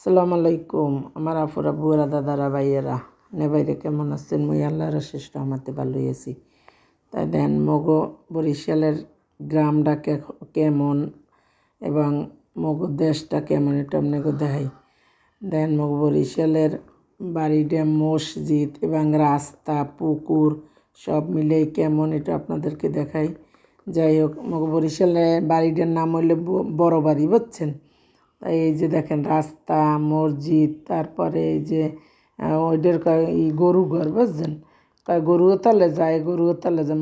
আসসালামু আলাইকুম আমার আফুরা বুয়ারা দাদারা ভাইয়েরা নেবাইরে কেমন আছেন? মুই আল্লাহর শেষ রহমতে ভালোই আছি। তাই দেন মগো বরিশালের গ্রামটা কেমন এবং মগো দেশটা কেমন এটা আপনাকে দেখাই। দেন মগো বরিশালের বাড়িটা, মসজিদ এবং রাস্তা, পুকুর সব মিলেই কেমন এটা আপনাদেরকে দেখাই। যাই হোক, মগো বরিশালে বাড়িটার নাম হইলে বড় বাড়ি, বুঝছেন? তাই এই যে দেখেন রাস্তা, মসজিদ, তারপরে এই যে ওইটার গরু ঘর, বুঝছেন? গরু তালে যায়,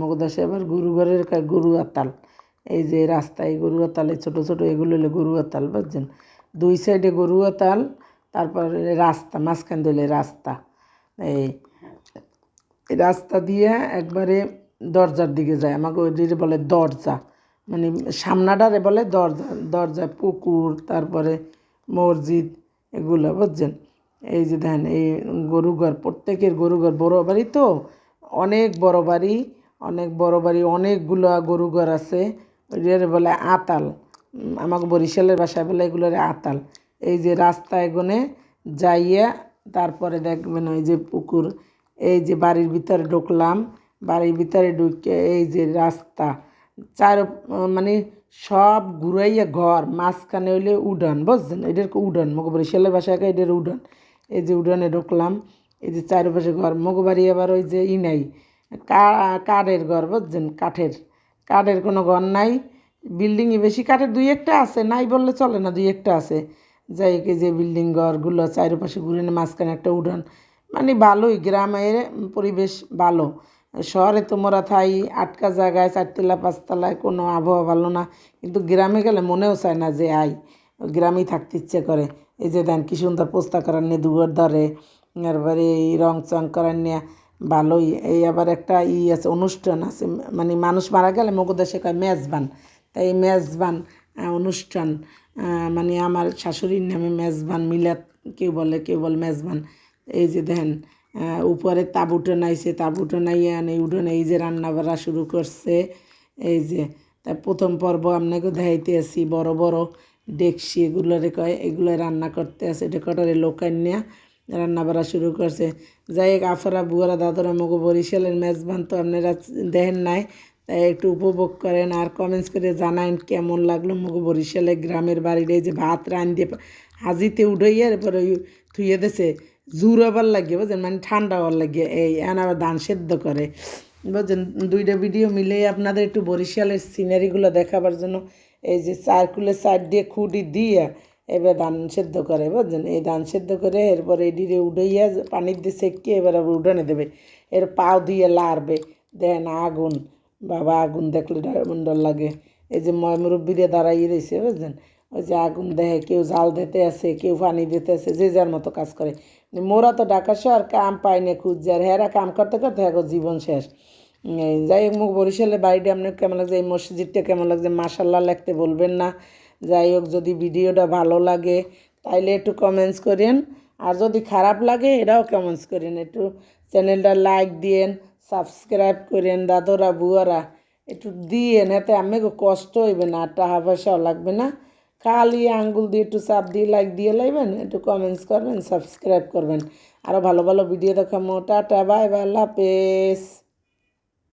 মগো দেশে আবার গরু ঘরের গরু আতাল। এই যে রাস্তায় গরু আতালে ছোটো ছোটো এগুলো হলে গরু আতাল, বুঝছেন? দুই সাইডে গরু আতাল, তারপরে রাস্তা, মাঝখান দিলে রাস্তা। এই রাস্তা দিয়ে একবারে দরজার দিকে যায়, আমাকে ওই দিকে বলে দরজা, মানে সামনাটারে বলে দরজা। দরজায় পুকুর, তারপরে মসজিদ, এগুলো, বুঝছেন? এই যে দেখেন এই গরুঘর, প্রত্যেকের গরুঘর, বড় বাড়ি তো, অনেক বড় বাড়ি, অনেকগুলো গরুঘর আছে। ওইটারে বলে আতাল, আমাকে বরিশালের ভাষায় বলে এগুলোর আতাল। এই যে রাস্তা এগোনে যাইয়া তারপরে দেখবেন ওই যে পুকুর। এই যে বাড়ির ভিতরে ঢুকলাম, বাড়ির ভিতরে ঢুকে এই যে রাস্তা, মানে সব ঘুরাইয়া ঘর, মাঝখানে হইলে উডান, বুঝছেন? এটার উডান, মগো বরিশালের ভাষায় এটার উডান। এই যে উডানে ঢুকলাম, এই যে চারপাশে ঘর। মগো বাড়ি আবার ওই যে নাই, কাঠের ঘর, বুঝছেন? কাঠের কোনো ঘর নাই, বিল্ডিংই বেশি। কাঠের দুই একটা আছে, নাই বললে চলে না, দুই একটা আছে। যাই হোক, এই যে বিল্ডিং ঘরগুলো চারপাশে ঘুরে মাঝখানে একটা উডান, মানে ভালোই, গ্রামের পরিবেশ ভালো। শহরে তো মোরা থাই আটকা জায়গায়, চারতলা পাঁচতলায়, কোনো আবহাওয়া ভালো না। কিন্তু গ্রামে গেলে মনেও চায় না যে গ্রামেই থাকতে ইচ্ছে করে। এই যে দেন কি সুন্দর পোস্তা করার নিয়ে দুয়ার ধরে, এরপরে এই রং চং করার নিয়ে ভালোই। এই আবার একটা আছে, অনুষ্ঠান আছে, মানে মানুষ মারা গেলে মগো দেশে কয় মেজবান। তাই এই মেজবান অনুষ্ঠান, মানে আমার শাশুড়ির নামে মেজবান, মিলাদ কেউ বলে, কেউ বলে মেজবান। এই যে দেখেন উপরে তাঁবুটা নাইছে, তাঁবুটা নাইয়া এই উঠোনে এই যে রান্না বাড়া শুরু করছে। এই যে তাই প্রথম পর্ব আপনাকে দেখাইতে আসি, বড় বড় ডেকসি, এগুলোরে কয়, এগুলো রান্না করতে আছে, এটা কটারে লোকান নিয়ে রান্না বাড়া শুরু করছে। যাই হোক, আফারা বুয়ারা দাদরা মগো বরিশালের মেজবান তো আপনারা দেখেন নাই, তাই একটু উপভোগ করেন আর কমেন্টস করে জানাইন কেমন লাগলো মগো বরিশালের গ্রামের বাড়ির। এই যে ভাত দিয়ে হাজিতে উঠাইয়া এরপরে ওই থুয়ে দেছে জোর আবার লাগিয়ে, বুঝছেন? মানে ঠান্ডা হওয়ার লাগিয়ে। এই আবার ধান সেদ্ধ করে, বুঝছেন? দুইটা ভিডিও মিলেই আপনাদের একটু বরিশালের সিনারিগুলো দেখাবার জন্য এই যে সার্কুলের সাইড দিয়ে খুঁটি দিয়ে এবার ধান সেদ্ধ করে, বুঝছেন? এই ধান সেদ্ধ করে এরপরে এই ডিরে উঠাইয়া পানির দিয়ে সেঁকিয়ে এবার আবার উঠানে দেবে, এর পাও দিয়ে লাড়বে। দেন আগুন, বাবা আগুন দেখলে ডর লাগে। এই যে মুরব্বীরা দাঁড়াইয়ে রয়েছে, বুঝছেন? ওই যে আগুন দেয়, কেউ জাল দিতে আছে, কেউ পানি দিতে আছে, যে যার মতো কাজ করে। মোরা তো ঢাকা শহর কাম পাই না খুঁজছে, আর হেরা কাম করতে করতে এখন জীবন শেষ। যাই হোক, মুখ বরিশালের বাড়িটা আপনার কেমন লাগছে, এই মসজিদটা কেমন লাগছে, মাশাল্লাহ লিখতে বলবেন না। যাই হোক, যদি ভিডিওটা ভালো লাগে তাইলে একটু কমেন্টস করেন, আর যদি খারাপ লাগে এটাও কমেন্টস করেন। একটু চ্যানেলটা লাইক দিয়েন, সাবস্ক্রাইব করেন দাদরা বুয়ারা, একটু দিয়েন, এতে আমাকে কষ্ট হইবে না, আর টাকা পয়সাও লাগবে না। খালি আঙ্গুল দিয়ে একটু চাপ দিয়ে লাইক দিয়ে লাইবেন, একটু কমেন্টস করবেন, সাবস্ক্রাইব করবেন। আরও ভালো ভালো ভিডিও দেখাবো। টাটা, বাই বাই, আল্লাহ হাফেজ।